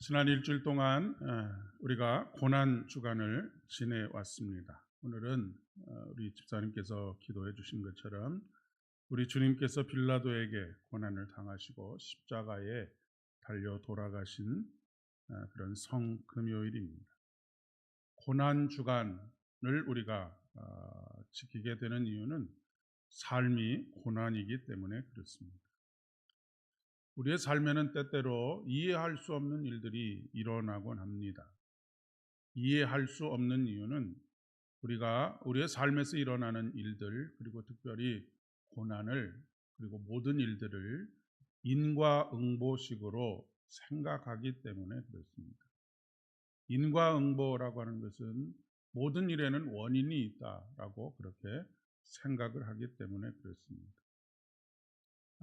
지난 일주일 동안 우리가 고난 주간을 지내왔습니다. 오늘은 우리 집사님께서 기도해 주신 것처럼 우리 주님께서 빌라도에게 고난을 당하시고 십자가에 달려 돌아가신 그런 성금요일입니다. 고난 주간을 우리가 지키게 되는 이유는 삶이 고난이기 때문에 그렇습니다. 우리의 삶에는 때때로 이해할 수 없는 일들이 일어나곤 합니다. 이해할 수 없는 이유는 우리가 우리의 삶에서 일어나는 일들, 그리고 특별히 고난을, 그리고 모든 일들을 인과응보식으로 생각하기 때문에 그렇습니다. 인과응보라고 하는 것은 모든 일에는 원인이 있다라고 그렇게 생각을 하기 때문에 그렇습니다.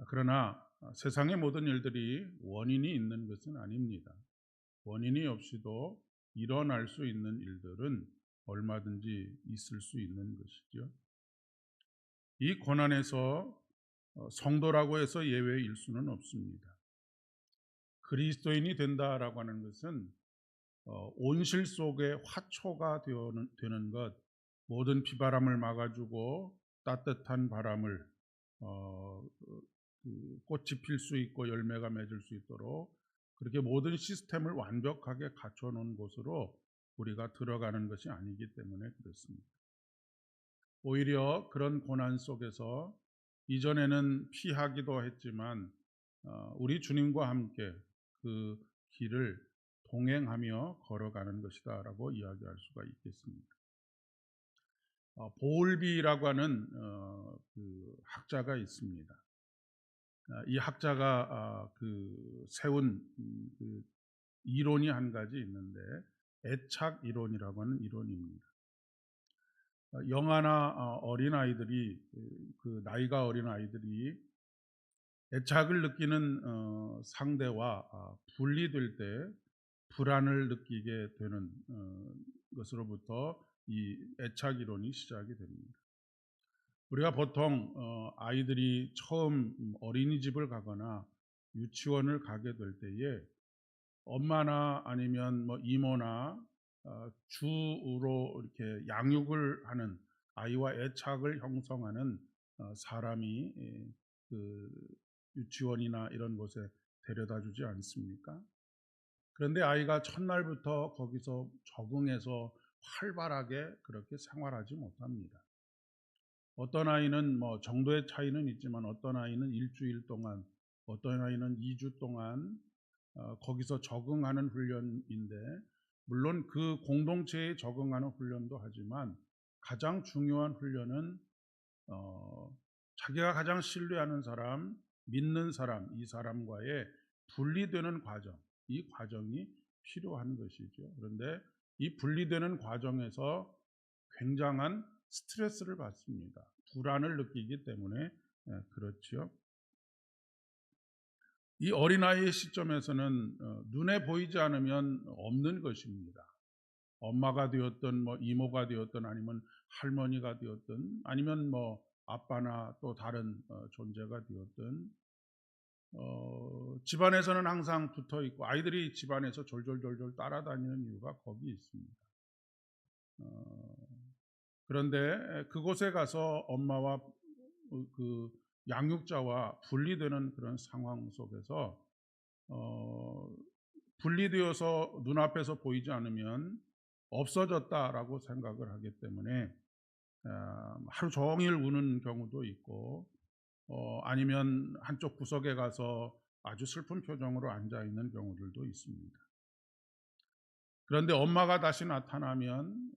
그러나 세상의 모든 일들이 원인이 있는 것은 아닙니다. 원인이 없이도 일어날 수 있는 일들은 얼마든지 있을 수 있는 것이죠. 이 고난에서 성도라고 해서 예외일 수는 없습니다. 그리스도인이 된다라고 하는 것은 온실 속의 화초가 되는 것, 모든 비바람을 막아주고 따뜻한 바람을 꽃이 필 수 있고 열매가 맺을 수 있도록 그렇게 모든 시스템을 완벽하게 갖춰 놓은 곳으로 우리가 들어가는 것이 아니기 때문에 그렇습니다. 오히려 그런 고난 속에서 이전에는 피하기도 했지만 우리 주님과 함께 그 길을 동행하며 걸어가는 것이다라고 이야기할 수가 있겠습니다. 보울비라고 하는 그 학자가 있습니다. 이 학자가 세운 그 이론이 한 가지 있는데 애착 이론이라고 하는 이론입니다. 영아나 어린 아이들이 그 나이가 어린 아이들이 애착을 느끼는 상대와 분리될 때 불안을 느끼게 되는 것으로부터 이 애착 이론이 시작이 됩니다. 우리가 보통 아이들이 처음 어린이집을 가거나 유치원을 가게 될 때에 엄마나 아니면 뭐 이모나 주로 이렇게 양육을 하는 아이와 애착을 형성하는 사람이 그 유치원이나 이런 곳에 데려다 주지 않습니까? 그런데 아이가 첫날부터 거기서 적응해서 활발하게 그렇게 생활하지 못합니다. 어떤 아이는 뭐 정도의 차이는 있지만 어떤 아이는 일주일 동안, 어떤 아이는 2주 동안 거기서 적응하는 훈련인데, 물론 그 공동체에 적응하는 훈련도 하지만 가장 중요한 훈련은 자기가 가장 신뢰하는 사람, 믿는 사람, 이 사람과의 분리되는 과정, 이 과정이 필요한 것이죠. 그런데 이 분리되는 과정에서 굉장한 스트레스를 받습니다. 불안을 느끼기 때문에 그렇죠. 이 어린아이의 시점에서는 눈에 보이지 않으면 없는 것입니다. 엄마가 되었든 뭐 이모가 되었든 아니면 할머니가 되었든 아니면 뭐 아빠나 또 다른 존재가 되었든 집안에서는 항상 붙어 있고 아이들이 집안에서 졸졸졸졸 따라다니는 이유가 거기 있습니다. 그런데 그곳에 가서 엄마와 그 양육자와 분리되는 그런 상황 속에서 분리되어서 눈앞에서 보이지 않으면 없어졌다라고 생각을 하기 때문에 하루 종일 우는 경우도 있고 아니면 한쪽 구석에 가서 아주 슬픈 표정으로 앉아 있는 경우들도 있습니다. 그런데 엄마가 다시 나타나면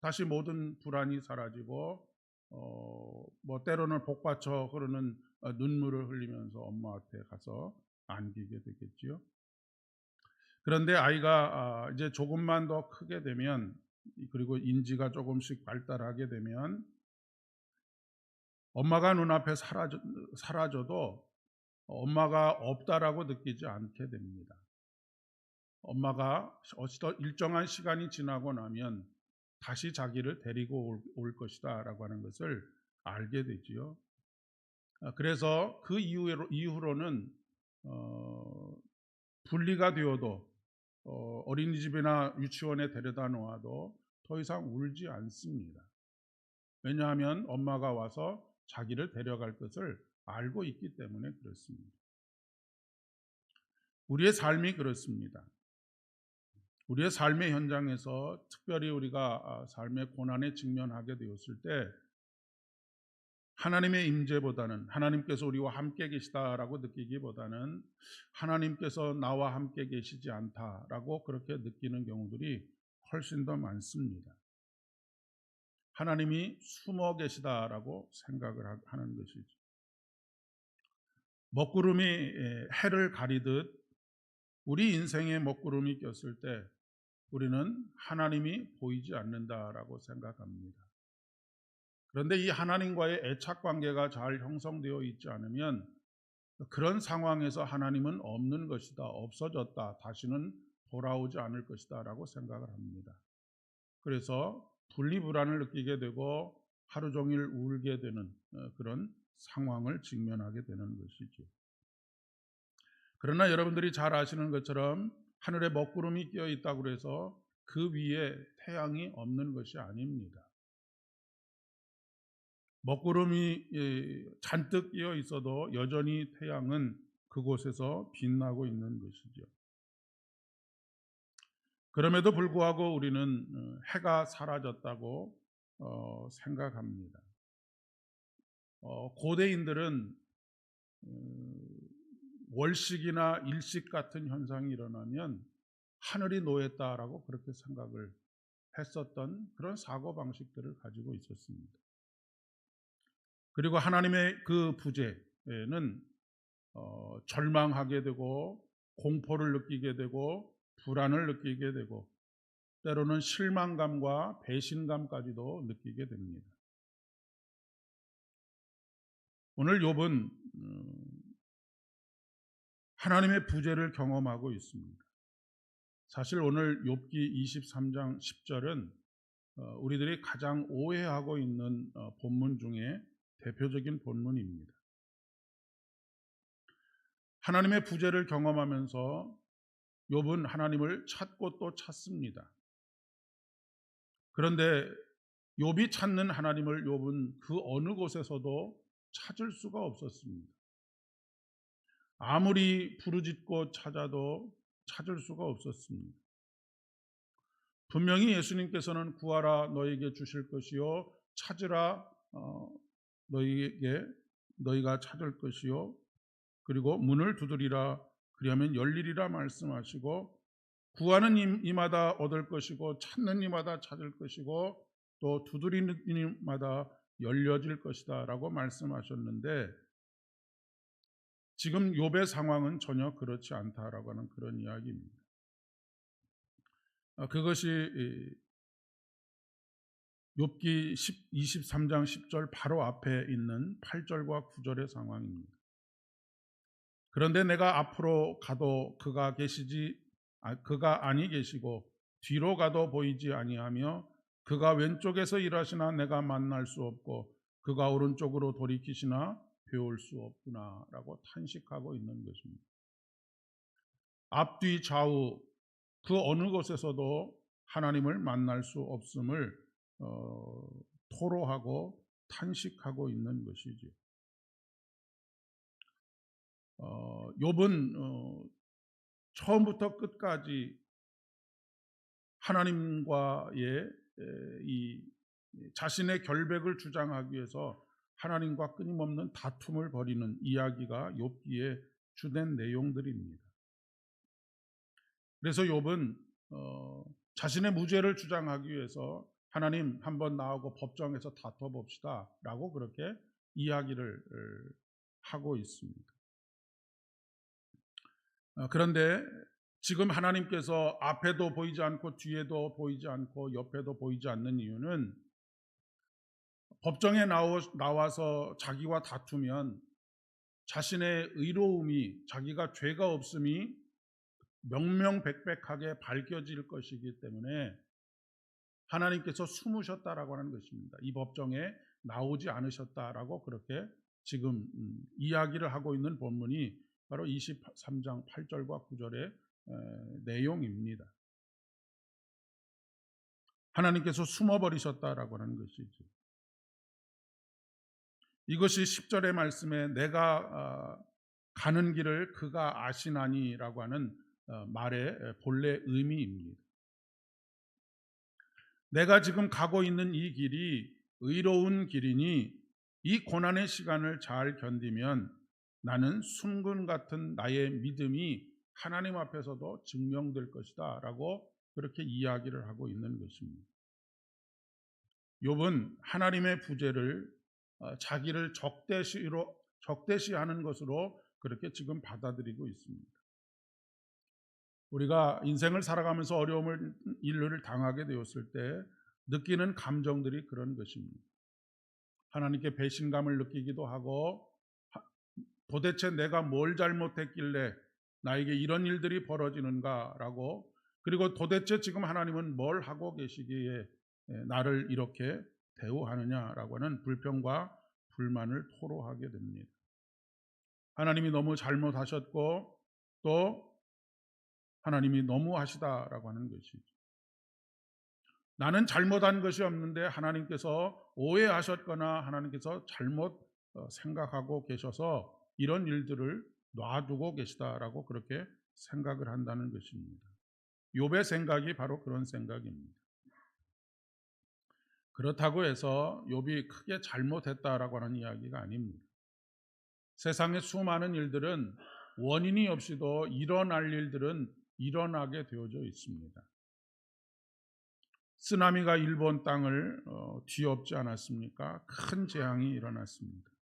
다시 모든 불안이 사라지고 뭐 때로는 복받쳐 흐르는 눈물을 흘리면서 엄마 앞에 가서 안기게 되겠지요. 그런데 아이가 이제 조금만 더 크게 되면, 그리고 인지가 조금씩 발달하게 되면 엄마가 눈앞에 사라져도 엄마가 없다라고 느끼지 않게 됩니다. 엄마가 일정한 시간이 지나고 나면 다시 자기를 데리고 올 것이다 라고 하는 것을 알게 되지요. 그래서 그 이후로는 분리가 되어도 어린이집이나 유치원에 데려다 놓아도 더 이상 울지 않습니다. 왜냐하면 엄마가 와서 자기를 데려갈 것을 알고 있기 때문에 그렇습니다. 우리의 삶이 그렇습니다. 우리의 삶의 현장에서 특별히 우리가 삶의 고난에 직면하게 되었을 때 하나님의 임재보다는, 하나님께서 우리와 함께 계시다라고 느끼기보다는 하나님께서 나와 함께 계시지 않다라고 그렇게 느끼는 경우들이 훨씬 더 많습니다. 하나님이 숨어 계시다라고 생각을 하는 것이죠. 먹구름이 해를 가리듯 우리 인생에 먹구름이 꼈을 때 우리는 하나님이 보이지 않는다라고 생각합니다. 그런데 이 하나님과의 애착 관계가 잘 형성되어 있지 않으면 그런 상황에서 하나님은 없는 것이다, 없어졌다, 다시는 돌아오지 않을 것이다 라고 생각을 합니다. 그래서 분리불안을 느끼게 되고 하루 종일 울게 되는 그런 상황을 직면하게 되는 것이죠. 그러나 여러분들이 잘 아시는 것처럼 하늘에 먹구름이 끼어 있다고 해서 그 위에 태양이 없는 것이 아닙니다. 먹구름이 잔뜩 끼어 있어도 여전히 태양은 그곳에서 빛나고 있는 것이죠. 그럼에도 불구하고 우리는 해가 사라졌다고 생각합니다. 고대인들은 월식이나 일식 같은 현상이 일어나면 하늘이 노했다라고 그렇게 생각을 했었던 그런 사고방식들을 가지고 있었습니다. 그리고 하나님의 그 부재는 절망하게 되고 공포를 느끼게 되고 불안을 느끼게 되고 때로는 실망감과 배신감까지도 느끼게 됩니다. 오늘 욥은 하나님의 부재를 경험하고 있습니다. 사실 오늘 욥기 23장 10절은 우리들이 가장 오해하고 있는 본문 중에 대표적인 본문입니다. 하나님의 부재를 경험하면서 욥은 하나님을 찾고 또 찾습니다. 그런데 욥이 찾는 하나님을 욥은 그 어느 곳에서도 찾을 수가 없었습니다. 아무리 부르짖고 찾아도 찾을 수가 없었습니다. 분명히 예수님께서는 구하라 너에게 주실 것이요 찾으라 너희가 찾을 것이요 그리고 문을 두드리라 그리하면 열리리라 말씀하시고 구하는 이마다 얻을 것이고 찾는 이마다 찾을 것이고 또 두드리는 이마다 열려질 것이다 라고 말씀하셨는데 지금 욥의 상황은 전혀 그렇지 않다라고 하는 그런 이야기입니다. 그것이 욥기 23장 10절 바로 앞에 있는 8절과 9절의 상황입니다. 그런데 내가 앞으로 가도 그가 아니 계시고 뒤로 가도 보이지 아니하며 그가 왼쪽에서 일하시나 내가 만날 수 없고 그가 오른쪽으로 돌이키시나 배울 수 없구나 라고 탄식하고 있는 것입니다. 앞뒤 좌우 그 어느 곳에서도 하나님을 만날 수 없음을 토로하고 탄식하고 있는 것이죠. 욥은 처음부터 끝까지 하나님과의 이 자신의 결백을 주장하기 위해서 하나님과 끊임없는 다툼을 벌이는 이야기가 욥기의 주된 내용들입니다. 그래서 욥은 자신의 무죄를 주장하기 위해서 하나님 한번 나오고 법정에서 다퉈봅시다 라고 그렇게 이야기를 하고 있습니다. 그런데 지금 하나님께서 앞에도 보이지 않고 뒤에도 보이지 않고 옆에도 보이지 않는 이유는 법정에 나와서 자기와 다투면 자신의 의로움이 자기가 죄가 없음이 명명백백하게 밝혀질 것이기 때문에 하나님께서 숨으셨다라고 하는 것입니다. 이 법정에 나오지 않으셨다라고 그렇게 지금 이야기를 하고 있는 본문이 바로 23장 8절과 9절의 내용입니다. 하나님께서 숨어버리셨다라고 하는 것이죠. 이것이 10절의 말씀에 내가 가는 길을 그가 아시나니라고 하는 말의 본래 의미입니다. 내가 지금 가고 있는 이 길이 의로운 길이니 이 고난의 시간을 잘 견디면 나는 순금 같은 나의 믿음이 하나님 앞에서도 증명될 것이다 라고 그렇게 이야기를 하고 있는 것입니다. 욥은 하나님의 부재를 자기를 적대시하는 것으로 그렇게 지금 받아들이고 있습니다. 우리가 인생을 살아가면서 어려움을 일을 당하게 되었을 때 느끼는 감정들이 그런 것입니다. 하나님께 배신감을 느끼기도 하고 도대체 내가 뭘 잘못했길래 나에게 이런 일들이 벌어지는가라고, 그리고 도대체 지금 하나님은 뭘 하고 계시기에 나를 이렇게 대우하느냐라고 하는 불평과 불만을 토로하게 됩니다. 하나님이 너무 잘못하셨고 또 하나님이 너무하시다라고 하는 것이죠. 나는 잘못한 것이 없는데 하나님께서 오해하셨거나 하나님께서 잘못 생각하고 계셔서 이런 일들을 놔두고 계시다라고 그렇게 생각을 한다는 것입니다. 욥의 생각이 바로 그런 생각입니다. 그렇다고 해서 욥이 크게 잘못했다라고 하는 이야기가 아닙니다. 세상의 수많은 일들은 원인이 없이도 일어날 일들은 일어나게 되어져 있습니다. 쓰나미가 일본 땅을 뒤엎지 않았습니까? 큰 재앙이 일어났습니다.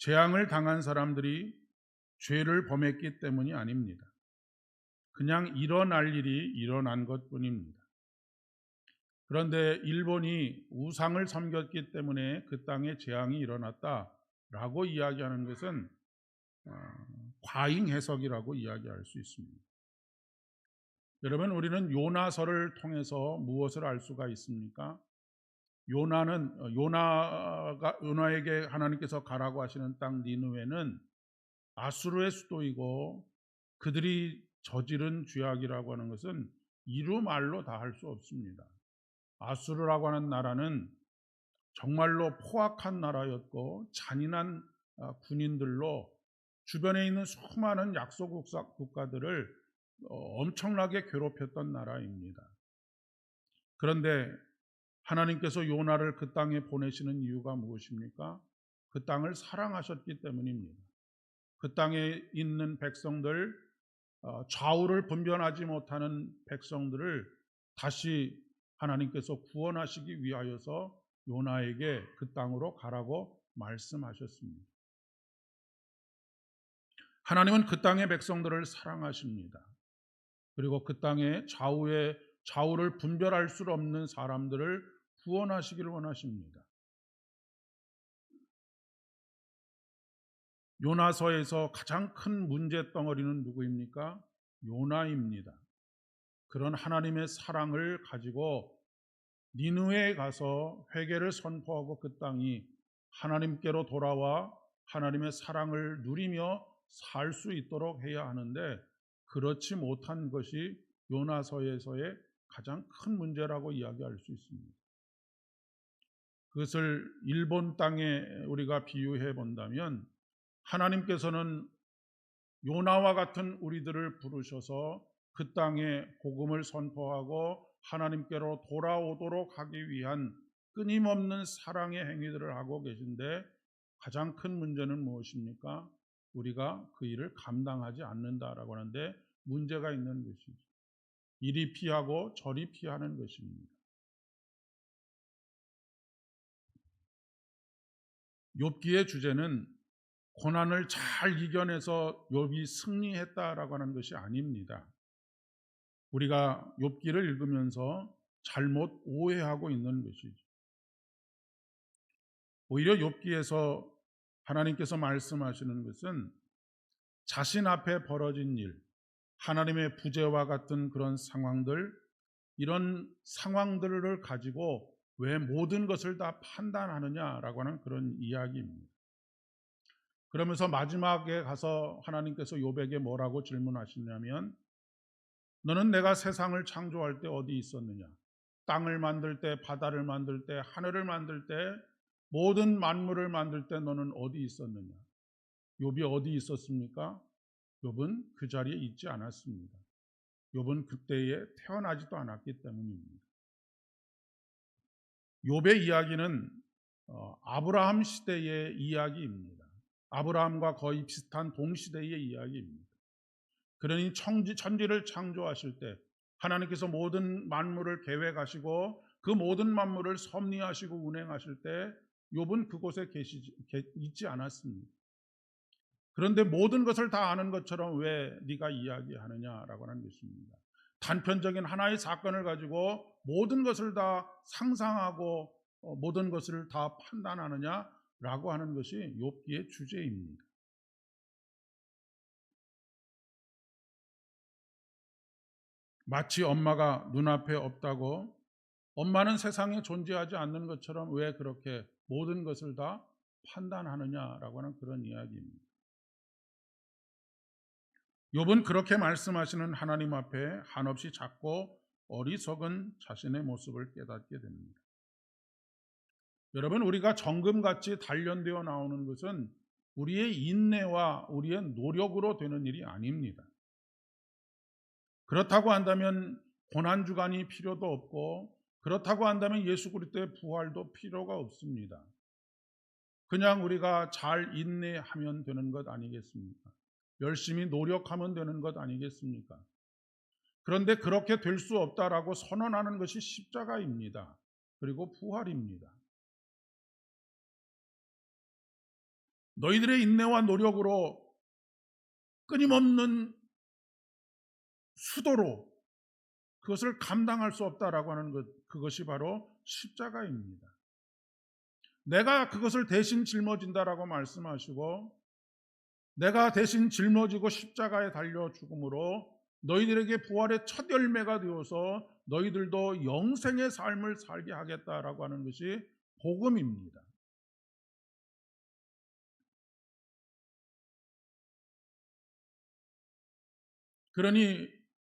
재앙을 당한 사람들이 죄를 범했기 때문이 아닙니다. 그냥 일어날 일이 일어난 것뿐입니다. 그런데 일본이 우상을 섬겼기 때문에 그 땅에 재앙이 일어났다라고 이야기하는 것은 과잉 해석이라고 이야기할 수 있습니다. 여러분, 우리는 요나서를 통해서 무엇을 알 수가 있습니까? 요나에게 하나님께서 가라고 하시는 땅 니느웨는 아수르의 수도이고 그들이 저지른 죄악이라고 하는 것은 이루 말로 다 할 수 없습니다. 아수르라고 하는 나라는 정말로 포악한 나라였고 잔인한 군인들로 주변에 있는 수많은 약소 국가들을 엄청나게 괴롭혔던 나라입니다. 그런데 하나님께서 요나를 그 땅에 보내시는 이유가 무엇입니까? 그 땅을 사랑하셨기 때문입니다. 그 땅에 있는 백성들, 좌우를 분별하지 못하는 백성들을 다시 하나님께서 구원하시기 위하여서 요나에게 그 땅으로 가라고 말씀하셨습니다. 하나님은 그 땅의 백성들을 사랑하십니다. 그리고 그 땅에 좌우를 분별할 수 없는 사람들을 구원하시기를 원하십니다. 요나서에서 가장 큰 문제 덩어리는 누구입니까? 요나입니다. 그런 하나님의 사랑을 가지고 니느웨에 가서 회개를 선포하고 그 땅이 하나님께로 돌아와 하나님의 사랑을 누리며 살 수 있도록 해야 하는데, 그렇지 못한 것이 요나서에서의 가장 큰 문제라고 이야기할 수 있습니다. 그것을 일본 땅에 우리가 비유해 본다면, 하나님께서는 요나와 같은 우리들을 부르셔서 그 땅에 복음을 선포하고 하나님께로 돌아오도록 하기 위한 끊임없는 사랑의 행위들을 하고 계신데, 가장 큰 문제는 무엇입니까? 우리가 그 일을 감당하지 않는다라고 하는데 문제가 있는 것이죠. 이리 피하고 저리 피하는 것입니다. 욥기의 주제는 고난을 잘 이겨내서 욥이 승리했다라고 하는 것이 아닙니다. 우리가 욥기를 읽으면서 잘못 오해하고 있는 것이죠. 오히려 욥기에서 하나님께서 말씀하시는 것은 자신 앞에 벌어진 일, 하나님의 부재와 같은 그런 상황들, 이런 상황들을 가지고 왜 모든 것을 다 판단하느냐라고 하는 그런 이야기입니다. 그러면서 마지막에 가서 하나님께서 욥에게 뭐라고 질문하시냐면, 너는 내가 세상을 창조할 때 어디 있었느냐? 땅을 만들 때, 바다를 만들 때, 하늘을 만들 때, 모든 만물을 만들 때 너는 어디 있었느냐? 욥이 어디 있었습니까? 욥은 그 자리에 있지 않았습니다. 욥은 그때에 태어나지도 않았기 때문입니다. 욥의 이야기는 아브라함 시대의 이야기입니다. 아브라함과 거의 비슷한 동시대의 이야기입니다. 그러니 천지를 창조하실 때 하나님께서 모든 만물을 계획하시고 그 모든 만물을 섭리하시고 운행하실 때 욥은 그곳에 있지 않았습니다. 그런데 모든 것을 다 아는 것처럼 왜 네가 이야기하느냐라고 하는 것입니다. 단편적인 하나의 사건을 가지고 모든 것을 다 상상하고 모든 것을 다 판단하느냐라고 하는 것이 욥기의 주제입니다. 마치 엄마가 눈앞에 없다고 엄마는 세상에 존재하지 않는 것처럼 왜 그렇게 모든 것을 다 판단하느냐라고 하는 그런 이야기입니다. 욥은 그렇게 말씀하시는 하나님 앞에 한없이 작고 어리석은 자신의 모습을 깨닫게 됩니다. 여러분, 우리가 정금같이 단련되어 나오는 것은 우리의 인내와 우리의 노력으로 되는 일이 아닙니다. 그렇다고 한다면 고난주간이 필요도 없고, 그렇다고 한다면 예수 그리스도의 부활도 필요가 없습니다. 그냥 우리가 잘 인내하면 되는 것 아니겠습니까? 열심히 노력하면 되는 것 아니겠습니까? 그런데 그렇게 될 수 없다라고 선언하는 것이 십자가입니다. 그리고 부활입니다. 너희들의 인내와 노력으로 끊임없는 수도로 그것을 감당할 수 없다라고 하는 것, 그것이 바로 십자가입니다. 내가 그것을 대신 짊어진다라고 말씀하시고 내가 대신 짊어지고 십자가에 달려 죽음으로 너희들에게 부활의 첫 열매가 되어서 너희들도 영생의 삶을 살게 하겠다라고 하는 것이 복음입니다. 그러니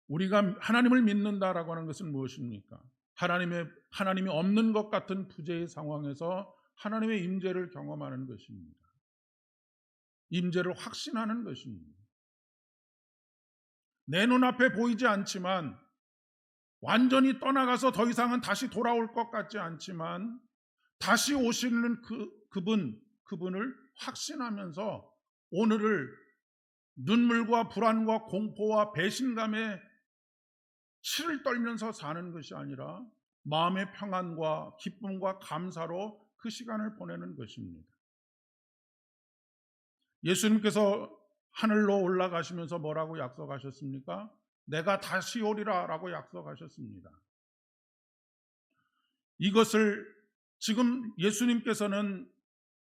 우리가 하나님을 믿는다라고 하는 것은 무엇입니까? 하나님이 없는 것 같은 부재의 상황에서 하나님의 임재를 경험하는 것입니다. 임재를 확신하는 것입니다. 내 눈앞에 보이지 않지만 완전히 떠나가서 더 이상은 다시 돌아올 것 같지 않지만 다시 오시는 그분을 확신하면서 오늘을 눈물과 불안과 공포와 배신감에 치를 떨면서 사는 것이 아니라 마음의 평안과 기쁨과 감사로 그 시간을 보내는 것입니다. 예수님께서 하늘로 올라가시면서 뭐라고 약속하셨습니까? 내가 다시 오리라 라고 약속하셨습니다. 이것을 지금 예수님께서는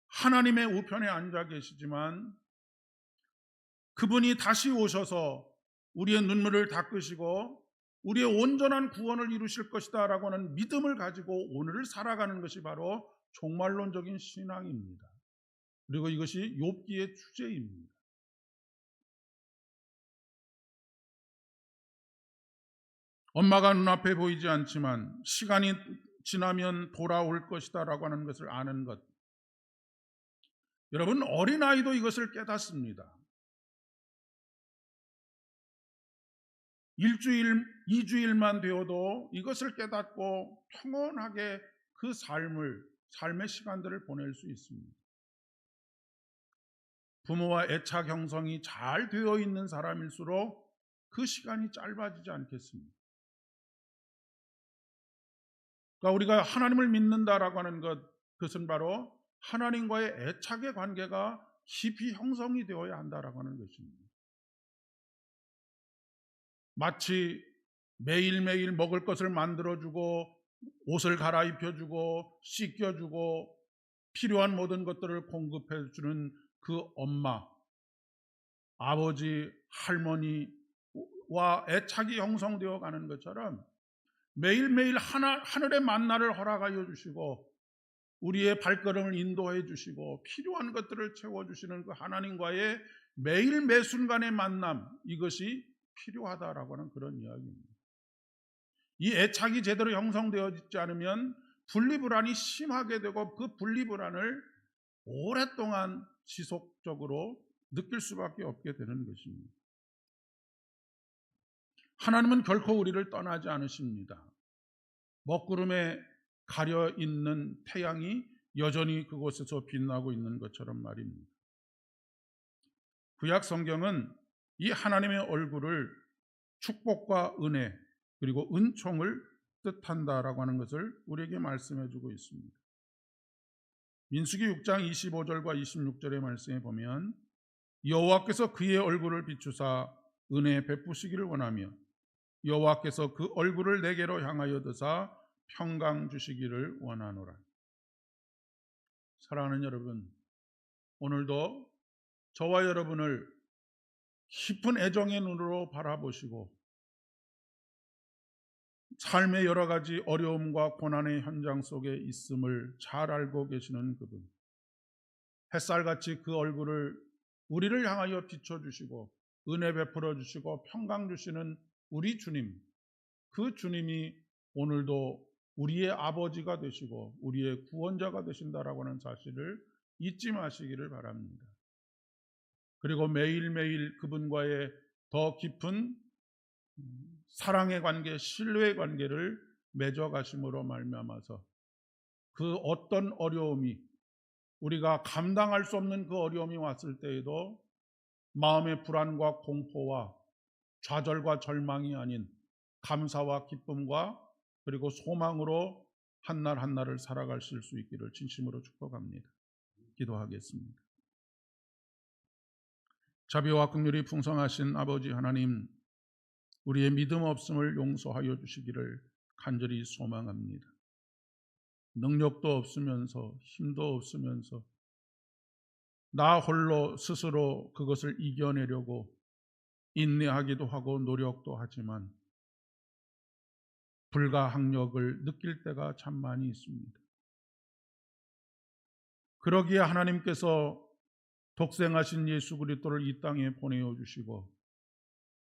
하나님의 우편에 앉아 계시지만 그분이 다시 오셔서 우리의 눈물을 닦으시고 우리의 온전한 구원을 이루실 것이다 라고 하는 믿음을 가지고 오늘을 살아가는 것이 바로 종말론적인 신앙입니다. 그리고 이것이 욥기의 주제입니다. 엄마가 눈앞에 보이지 않지만 시간이 지나면 돌아올 것이다 라고 하는 것을 아는 것. 여러분, 어린아이도 이것을 깨닫습니다. 일주일, 2주일만 되어도 이것을 깨닫고 평온하게 그 삶의 시간들을 보낼 수 있습니다. 부모와 애착 형성이 잘 되어 있는 사람일수록 그 시간이 짧아지지 않겠습니까? 그러니까 우리가 하나님을 믿는다라고 하는 그것은 바로 하나님과의 애착의 관계가 깊이 형성이 되어야 한다라고 하는 것입니다. 마치 매일매일 먹을 것을 만들어주고 옷을 갈아입혀주고 씻겨주고 필요한 모든 것들을 공급해주는 그 엄마, 아버지, 할머니와 애착이 형성되어 가는 것처럼 매일매일 하늘의 만나를 허락하여 주시고 우리의 발걸음을 인도해 주시고 필요한 것들을 채워주시는 그 하나님과의 매일 매순간의 만남, 이것이 필요하다라고 하는 그런 이야기입니다. 이 애착이 제대로 형성되어 있지 않으면 분리불안이 심하게 되고 그 분리불안을 오랫동안 지속적으로 느낄 수밖에 없게 되는 것입니다. 하나님은 결코 우리를 떠나지 않으십니다. 먹구름에 가려 있는 태양이 여전히 그곳에서 빛나고 있는 것처럼 말입니다. 구약 성경은 이 하나님의 얼굴을 축복과 은혜 그리고 은총을 뜻한다라고 하는 것을 우리에게 말씀해 주고 있습니다. 민수기 6장 25절과 26절의 말씀에 보면 여호와께서 그의 얼굴을 비추사 은혜 베푸시기를 원하며 여호와께서 그 얼굴을 내게로 향하여 드사 평강 주시기를 원하노라. 사랑하는 여러분, 오늘도 저와 여러분을 깊은 애정의 눈으로 바라보시고 삶의 여러 가지 어려움과 고난의 현장 속에 있음을 잘 알고 계시는 그분, 햇살같이 그 얼굴을 우리를 향하여 비춰주시고 은혜 베풀어 주시고 평강 주시는 우리 주님, 그 주님이 오늘도 우리의 아버지가 되시고 우리의 구원자가 되신다라고 하는 사실을 잊지 마시기를 바랍니다. 그리고 매일매일 그분과의 더 깊은 사랑의 관계, 신뢰의 관계를 맺어가심으로 말미암아서 그 어떤 어려움이, 우리가 감당할 수 없는 그 어려움이 왔을 때에도 마음의 불안과 공포와 좌절과 절망이 아닌 감사와 기쁨과 그리고 소망으로 한날 한날을 살아가실 수 있기를 진심으로 축복합니다. 기도하겠습니다. 자비와 긍휼이 풍성하신 아버지 하나님, 우리의 믿음 없음을 용서하여 주시기를 간절히 소망합니다. 능력도 없으면서 힘도 없으면서 나 홀로 스스로 그것을 이겨내려고 인내하기도 하고 노력도 하지만 불가항력을 느낄 때가 참 많이 있습니다. 그러기에 하나님께서 독생하신 예수 그리스도를 이 땅에 보내어 주시고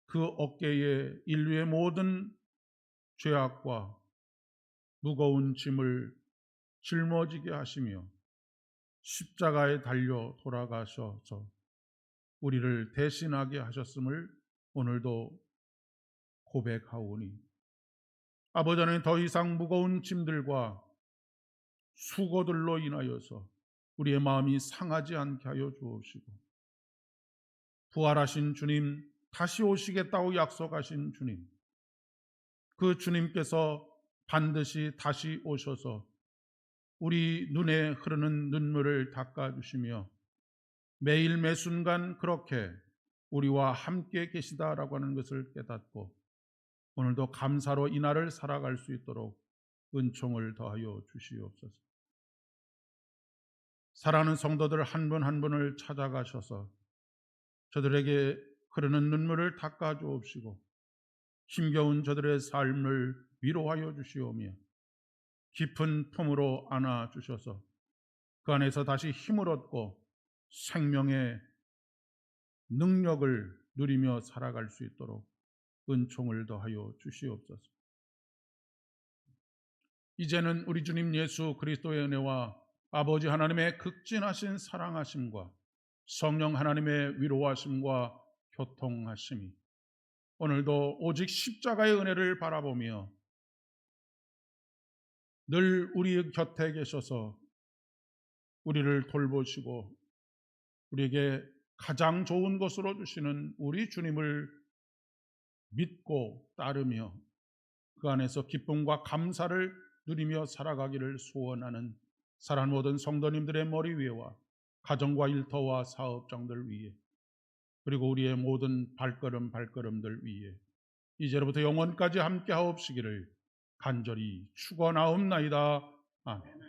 그 어깨에 인류의 모든 죄악과 무거운 짐을 짊어지게 하시며 십자가에 달려 돌아가셔서 우리를 대신하게 하셨음을 오늘도 고백하오니 아버지 하나님, 더 이상 무거운 짐들과 수고들로 인하여서 우리의 마음이 상하지 않게 하여 주옵시고 부활하신 주님, 다시 오시겠다고 약속하신 주님, 그 주님께서 반드시 다시 오셔서 우리 눈에 흐르는 눈물을 닦아주시며 매일 매순간 그렇게 우리와 함께 계시다라고 하는 것을 깨닫고 오늘도 감사로 이날을 살아갈 수 있도록 은총을 더하여 주시옵소서. 사랑하는 성도들 한 분 한 분을 찾아가셔서 저들에게 흐르는 눈물을 닦아 주옵시고 힘겨운 저들의 삶을 위로하여 주시오며 깊은 품으로 안아 주셔서 그 안에서 다시 힘을 얻고 생명의 능력을 누리며 살아갈 수 있도록 은총을 더하여 주시옵소서. 이제는 우리 주님 예수 그리스도의 은혜와 아버지 하나님의 극진하신 사랑하심과 성령 하나님의 위로하심과 교통하심이 오늘도 오직 십자가의 은혜를 바라보며 늘 우리 곁에 계셔서 우리를 돌보시고 우리에게 가장 좋은 것으로 주시는 우리 주님을 믿고 따르며 그 안에서 기쁨과 감사를 누리며 살아가기를 소원하는 사랑하는 모든 성도님들의 머리 위에와 가정과 일터와 사업장들 위에 그리고 우리의 모든 발걸음들 위에 이제로부터 영원까지 함께 하옵시기를 간절히 축원하옵나이다. 아멘.